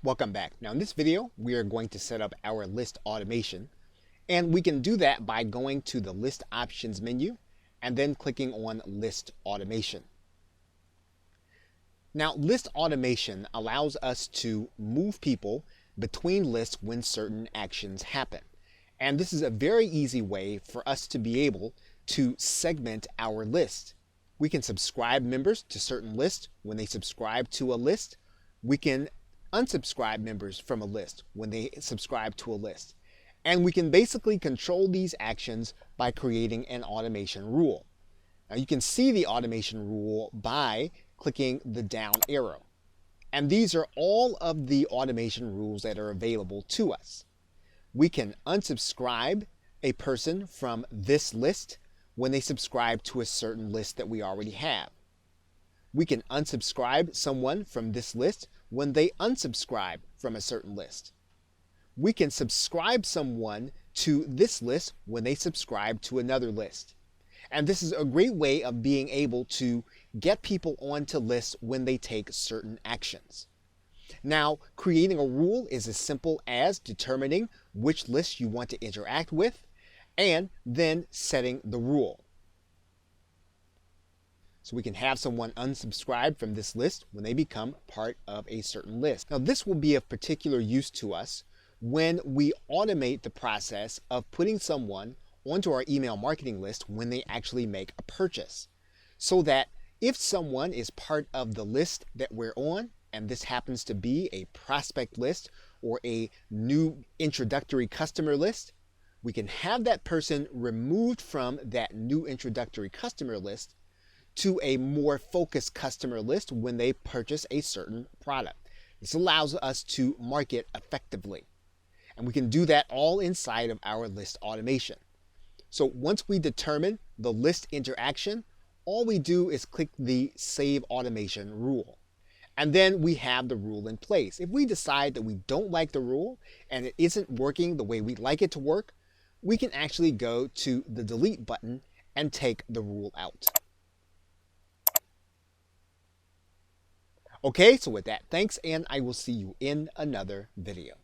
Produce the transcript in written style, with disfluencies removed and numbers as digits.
Welcome back. Now in this video, we are going to set up our list automation, and we can do that by going to the list options menu and then clicking on list automation. Now list automation allows us to move people between lists when certain actions happen. And this is a very easy way for us to be able to segment our list. We can subscribe members to certain lists when they subscribe to a list. We can unsubscribe members from a list when they subscribe to a list. And we can basically control these actions by creating an automation rule. Now you can see the automation rule by clicking the down arrow. And these are all of the automation rules that are available to us. We can unsubscribe a person from this list when they subscribe to a certain list that we already have. We can unsubscribe someone from this list when they unsubscribe from a certain list. We can subscribe someone to this list when they subscribe to another list. And this is a great way of being able to get people onto lists when they take certain actions. Now, creating a rule is as simple as determining which list you want to interact with and then setting the rule. So we can have someone unsubscribe from this list when they become part of a certain list. Now this will be of particular use to us when we automate the process of putting someone onto our email marketing list when they actually make a purchase. So that if someone is part of the list that we're on, and this happens to be a prospect list or a new introductory customer list, we can have that person removed from that new introductory customer list to a more focused customer list when they purchase a certain product. This allows us to market effectively. And we can do that all inside of our list automation. So once we determine the list interaction, all we do is click the Save Automation rule. And then we have the rule in place. If we decide that we don't like the rule and it isn't working the way we'd like it to work, we can actually go to the Delete button and take the rule out. Okay, so with that, thanks, and I will see you in another video.